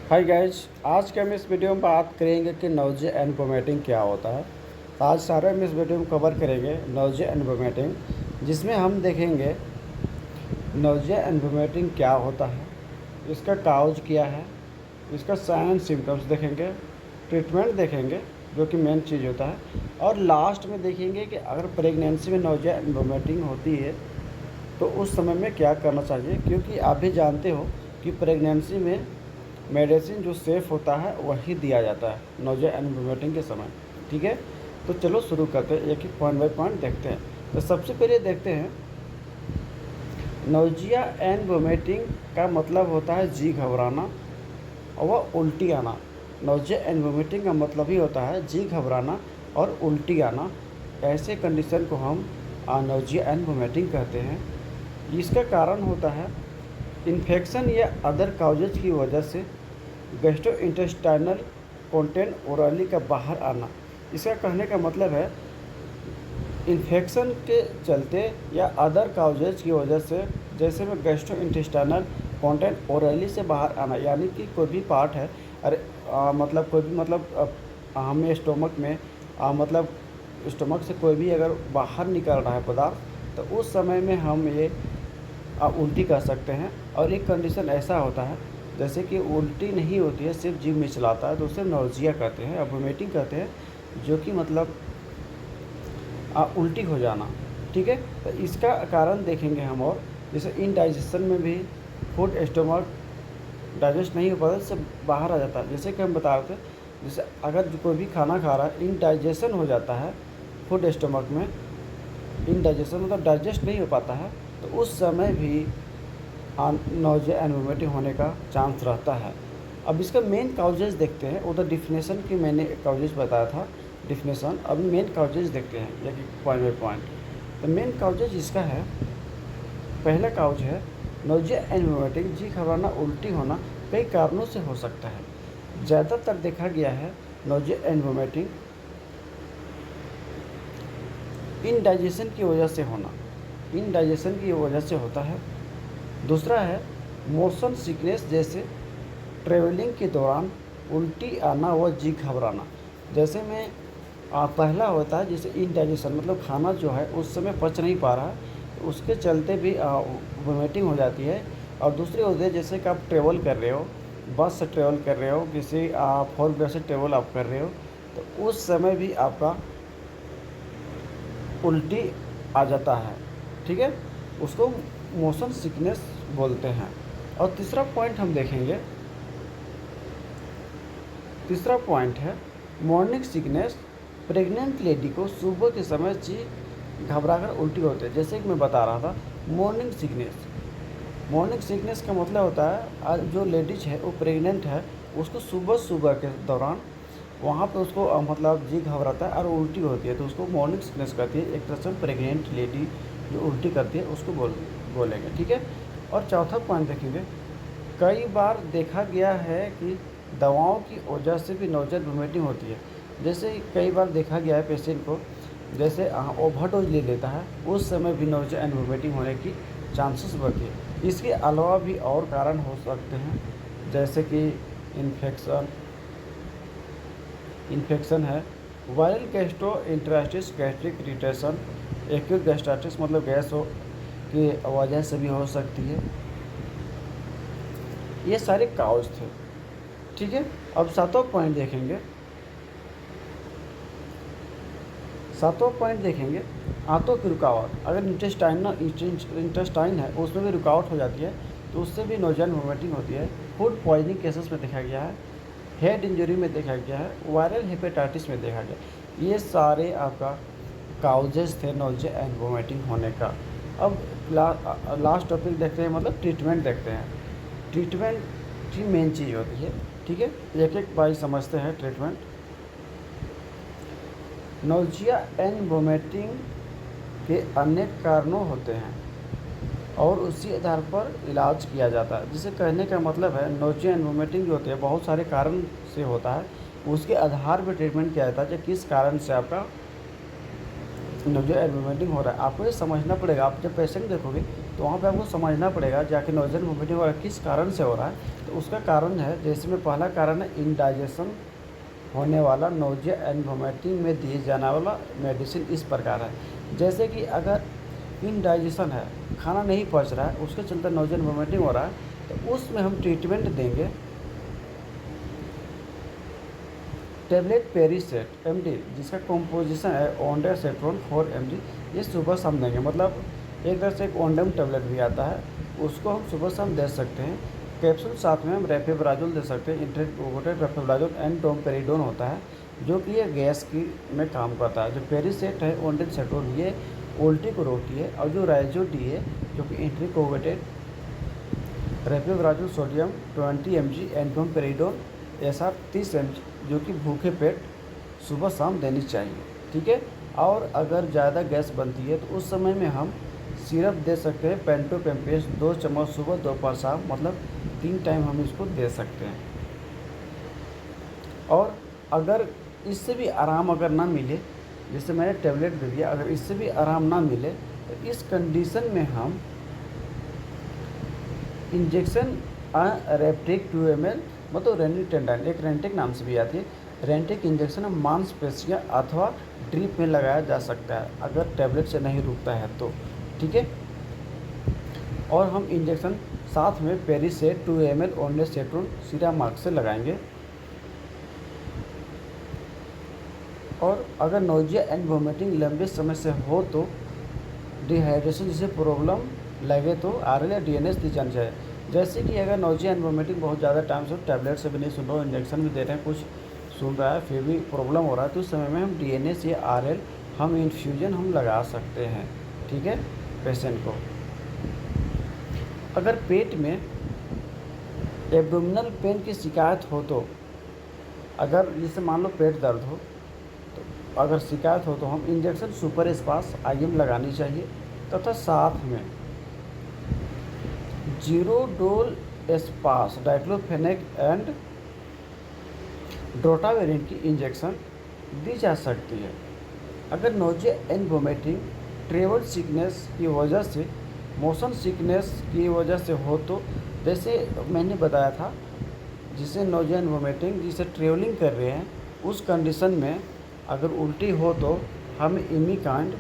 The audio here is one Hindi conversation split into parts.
हाय गाइज, आज के हम इस वीडियो में बात करेंगे कि नोज़ल एंड वोमिटिंग क्या होता है। तो आज सारे हम इस वीडियो में कवर करेंगे नोज़ल एंड वोमिटिंग, जिसमें हम देखेंगे नोज़ल एंड वोमिटिंग क्या होता है, इसका काउज क्या है, इसका साइन एंड सिम्टम्स देखेंगे, ट्रीटमेंट देखेंगे जो कि मेन चीज़ होता है, और लास्ट में देखेंगे कि अगर प्रेगनेंसी में नोज़ल एंड वोमिटिंग होती है तो उस समय में क्या करना चाहिए, क्योंकि आप भी जानते हो कि प्रेगनेंसी में मेडिसिन जो सेफ़ होता है वही दिया जाता है नोज़ल एंड वोमिटिंग के समय। ठीक है, तो चलो शुरू करते हैं, एक एक पॉइंट बाय पॉइंट देखते हैं। तो सबसे पहले देखते हैं, नोज़िया एंड वोमिटिंग का मतलब होता है जी घबराना और वह उल्टी आना। नोज़ल एंड वोमिटिंग का मतलब ही होता है जी घबराना और उल्टी आना। ऐसे कंडीशन को हम नोज़िया एंड वोमिटिंग कहते हैं। इसका कारण होता है इन्फेक्शन या अदर काउजेज की वजह से गैस्ट्रोइंटेस्टाइनल कंटेंट ओरली का बाहर आना। इसका कहने का मतलब है इन्फेक्शन के चलते या अदर काउजेज की वजह से, जैसे में गैस्ट्रोइंटेस्टाइनल कंटेंट ओरली से बाहर आना, यानी कि कोई भी पार्ट है, अरे मतलब कोई भी हमें स्टोमक में मतलब स्टोमक से कोई भी अगर बाहर निकल रहा है पदार्थ, तो उस समय में हम ये उल्टी कर सकते हैं। और एक कंडीशन ऐसा होता है जैसे कि उल्टी नहीं होती है, सिर्फ जीभ में चलाता है, तो उसे नोज़िया कहते हैं, अब वोमिटिंग कहते हैं, जो कि मतलब उल्टी हो जाना। ठीक है, तो इसका कारण देखेंगे हम। और जैसे इनडाइजेशन में भी फूड स्टोमक डाइजेस्ट नहीं हो पाता, इससे बाहर आ जाता है। जैसे कि हम बता रहे थे, जैसे अगर जो कोई भी खाना खा रहा है, इनडाइजेशन हो जाता है फूड स्टोमक में, इनडाइजेशन मतलब डाइजेस्ट नहीं हो पाता है, तो उस समय भी नोज़िया एंड वोमिटिंग होने का चांस रहता है। अब इसका मेन काउजेज देखते हैं। उधर डिफिनेशन की मैंने काउजेज बताया था, डिफिनेशन। अब मेन काउजेज देखते हैं एक एक पॉइंट बाई पॉइंट। तो मेन काउजेज इसका है, पहला काउज है नोज़िया एंड वोमिटिंग, जी घबराना उल्टी होना कई कारणों से हो सकता है। ज़्यादातर देखा गया है नोज़िया एंड वोमिटिंग इनडाइजेशन की वजह से होना, इनडाइजेशन की वजह से होता है। दूसरा है मोशन सिकनेस, जैसे ट्रैवलिंग के दौरान उल्टी आना व जी घबराना। जैसे में पहला होता है जैसे इनडाइजेशन, मतलब खाना जो है उस समय पच नहीं पा रहा है, तो उसके चलते भी वोमिटिंग हो जाती है। और दूसरी होती है जैसे कि आप ट्रेवल कर रहे हो, बस से ट्रेवल कर रहे हो, किसी फोर व्हीलर से ट्रेवल आप कर रहे हो, तो उस समय भी आपका उल्टी आ जाता है। ठीक है, उसको मोशन सिकनेस बोलते हैं। और तीसरा पॉइंट हम देखेंगे, तीसरा पॉइंट है मॉर्निंग सिकनेस। प्रेग्नेंट लेडी को सुबह के समय जी घबराकर उल्टी होते हैं। जैसे कि मैं बता रहा था, मॉर्निंग सिकनेस, मॉर्निंग सिकनेस का मतलब होता है जो लेडीज है वो प्रेग्नेंट है, उसको सुबह सुबह के दौरान वहाँ पे उसको मतलब जी घबराता है और उल्टी होती है, तो उसको मॉर्निंग सिकनेस कहती है। एक तरह से प्रेग्नेंट लेडी जो उल्टी करती है उसको बोलेंगे। ठीक है, और चौथा पॉइंट देखेंगे, कई बार देखा गया है कि दवाओं की वजह से भी नोज़ल वोमिटिंग होती है। जैसे कई बार देखा गया है पेशेंट को, जैसे ओवरडोज ले लेता है, उस समय भी नोज़ल एंड वोमिटिंग होने की चांसेस बढ़ती है। इसके अलावा भी और कारण हो सकते हैं, जैसे कि इन्फेक्शन, इन्फेक्शन है, viral gastroenteritis, gastric irritation, acute gastritis मतलब गैस हो की वजह से भी हो सकती है। ये सारे काउज थे। ठीक है, अब सातवां पॉइंट देखेंगे, सातवां पॉइंट देखेंगे आंतों की रुकावट। अगर इंटेस्टाइन है उसमें भी रुकावट हो जाती है, तो उससे भी नोज़ल वोमिटिंग होती है। फूड पॉइजनिंग केसेस में देखा गया है, हेड इंजरी में देखा गया है, वायरल हेपेटाइटिस में देखा गया। ये सारे आपका काउजेज थे नोज़ल एंड वोमिटिंग होने का। अब लास्ट टॉपिक देखते हैं, मतलब ट्रीटमेंट देखते हैं। ट्रीटमेंट की मेन चीज़ होती है। ठीक है, एक एक बाई समझते हैं ट्रीटमेंट। नोज़िया एंड वोमिटिंग के अनेक कारणों होते हैं और उसी आधार पर इलाज किया जाता है। जिसे कहने का मतलब है नोज़िया एंड वोमिटिंग जो होती है बहुत सारे कारण से होता है, उसके आधार पर ट्रीटमेंट किया जाता है कि किस कारण से आपका नोज़िया एंड वोमिटिंग हो रहा है। आपको ये समझना पड़ेगा। आप जब पेशेंट देखोगे तो वहाँ पे आपको समझना पड़ेगा जाके नोज़ल वोमिटिंग वगैरह किस कारण से हो रहा है। तो उसका कारण है, जैसे में पहला कारण है इंडाइजेशन होने वाला नोजिया एंड वोमिटिंग में दिए जाने वाला मेडिसिन इस प्रकार है। जैसे कि अगर इनडाइजेशन है, खाना नहीं पच रहा है, उसके चलते नोजिया एंड वोमिटिंग हो रहा है, तो उसमें हम ट्रीटमेंट देंगे टेबलेट पेरीसेट एमडी, जिसका कॉम्पोजिशन है ओंडासेट्रोन 4 mg। ये सुबह शाम देंगे, मतलब एक तरह से एक ओंडेम टेबलेट भी आता है, उसको हम सुबह शाम दे सकते हैं। कैप्सूल साथ में हम रेफेब्राजोल दे सकते हैं, इंट्रेकोटेड रेफेब्राजोल एंड डोमपेरिडोन होता है, जो कि ये गैस की में काम करता है। जो पेरीसेट है ओंडासेट्रोन, ये उल्टी को रोकती है, और जो राइजोडी है जो कि इंट्रेकोटेड रेफेब्राजोल सोडियम 20 mg एंड डोमपेरिडोन ऐसा 30 mg, जो कि भूखे पेट सुबह शाम देनी चाहिए। ठीक है। और अगर ज़्यादा गैस बनती है तो उस समय में हम सिरप दे सकते हैं पेंटोपेम्पेस 2 चम्मच सुबह दोपहर शाम, मतलब 3 टाइम हम इसको दे सकते हैं। और अगर इससे भी आराम अगर ना मिले, जैसे मैंने टेबलेट दे दिया, अगर इससे भी आराम ना मिले तो इस कंडीशन में हम इंजेक्शन रेप्टिक 2 ml, मतलब रेनिटेंडाइन, एक रेंटिक नाम से भी आती है, रेंटिक इंजेक्शन मांसपेशियाँ अथवा ड्रिप में लगाया जा सकता है अगर टैबलेट से नहीं रुकता है तो। ठीक है। और हम इंजेक्शन साथ में पेरीसेट 2 ml ओंडासेट्रोन सीरामार्क से लगाएंगे। और अगर नोजिया एंड वोमिटिंग लंबे समय से हो तो डिहाइड्रेशन जैसे प्रॉब्लम लगे तो आरएल या डीएनएस दी जानी चाहिए। जैसे कि अगर नोजिया एंड वोमिटिंग बहुत ज़्यादा टाइम से टैबलेट से भी नहीं सुन रहा हो, इंजेक्शन भी दे रहे हैं, कुछ सुन रहा है फिर भी प्रॉब्लम हो रहा है, तो उस समय में हम डीएनएस या आरएल हम इन्फ्यूजन हम लगा सकते हैं। ठीक है। पेशेंट को अगर पेट में एब्डोमिनल पेन की शिकायत हो तो, अगर जैसे मान लो पेट दर्द हो, तो अगर शिकायत हो तो हम इंजेक्शन सुपर स्पास आईएम लगानी चाहिए, तथा साथ में जीरोडोल स्पास डाइक्लोफेनेक एंड ड्रोटावेरिन की इंजेक्शन दी जा सकती है। अगर nausea and vomiting travel sickness की वजह से, मोशन सिकनेस की वजह से हो तो, जैसे मैंने बताया था, जिसे नोजिया एंड वोमिटिंग जिसे ट्रेवलिंग कर रहे हैं, उस कंडीशन में अगर उल्टी हो तो हमें इमिकाइंड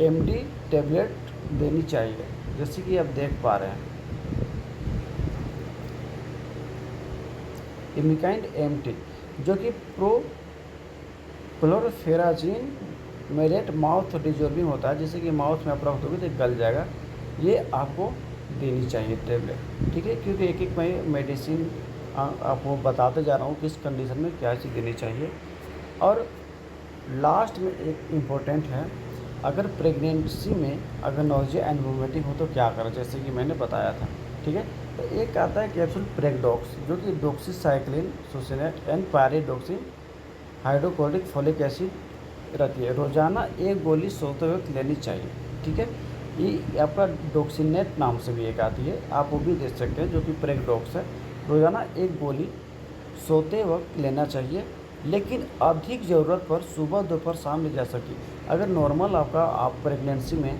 एमडी टेबलेट देनी चाहिए, जैसे कि आप देख पा रहे हैं इमिकाइंड एमटी, जो कि क्लोरफेराजिन मेलेट माउथ डिजॉल्विंग होता है, जैसे कि माउथ में आप रख दोगे तो गल जाएगा, ये आपको देनी चाहिए टेबलेट। ठीक है। क्योंकि एक एक मैं मेडिसिन आपको बताते जा रहा हूँ किस कंडीशन में क्या चीज़ देनी चाहिए। और लास्ट में एक इम्पोर्टेंट है, अगर प्रेगनेंसी में अगर नोजिया एंड वोमिटिंग हो तो क्या करें, जैसे कि मैंने बताया था। ठीक है। तो एक आता है कैप्सूल प्रेगडॉक्स, जो कि doxycycline succinate and pyridoxine hydrochloric folic acid रहती है, रोज़ाना एक गोली सोते वक्त लेनी चाहिए। ठीक है। ये आपका डॉक्सीनेट नाम से भी एक आती है, आप वो भी दे सकते हैं, जो कि प्रेगडॉक्स है, रोज़ाना एक गोली सोते वक्त लेना चाहिए, लेकिन अधिक ज़रूरत पर सुबह दोपहर शाम ली जा सकती। अगर नॉर्मल आपका आप प्रेगनेंसी में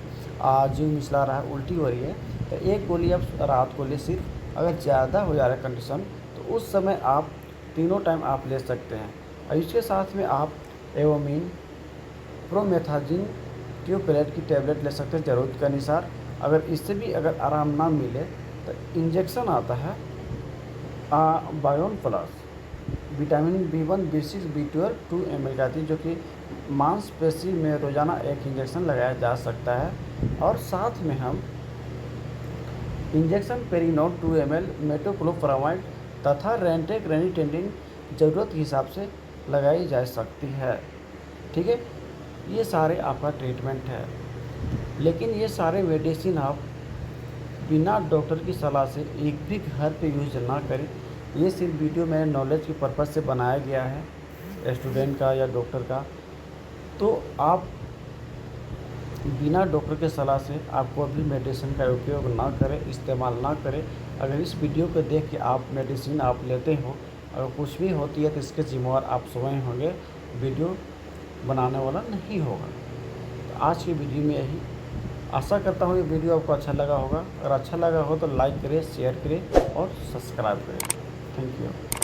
जीव मिचला रहा है, उल्टी हो रही है, तो एक गोली आप रात को ले सिर्फ। अगर ज़्यादा हो जा रहा है कंडीशन तो उस समय आप तीनों टाइम आप ले सकते हैं। और इसके साथ में आप एवोमिन प्रोमेथाजिन ट्यूबलेट की टैबलेट ले सकते हैं ज़रूरत के अनुसार। अगर इससे भी अगर आराम ना मिले तो इंजेक्शन आता है बायोन plus vitamin B1 B6 B12 2 ml का आती है, जो कि मांसपेशी में रोज़ाना एक इंजेक्शन लगाया जा सकता है। और साथ में हम इंजेक्शन पेरिनोड 2 ml मेटोक्लोप्रामाइड तथा रेंटेक रेनिटेंडिन ज़रूरत के हिसाब से लगाई जा सकती है। ठीक है। ये सारे आपका ट्रीटमेंट है, लेकिन ये सारे मेडिसिन आप बिना डॉक्टर की सलाह से एक भी घर पे यूज़ ना करें। ये सिर्फ वीडियो मेरे नॉलेज के पर्पज़ से बनाया गया है, स्टूडेंट का या डॉक्टर का। तो आप बिना डॉक्टर के सलाह से आपको भी मेडिसिन का उपयोग ना करें, इस्तेमाल ना करें। अगर इस वीडियो को देख के आप मेडिसिन आप लेते हो, अगर कुछ भी होती है तो इसके ज़िम्मेवार आप स्वयं होंगे, वीडियो बनाने वाला नहीं होगा। तो आज की वीडियो में यही आशा करता हूँ ये वीडियो आपको अच्छा लगा होगा। अगर अच्छा लगा हो तो लाइक करें, शेयर करें और सब्सक्राइब करें। Thank you.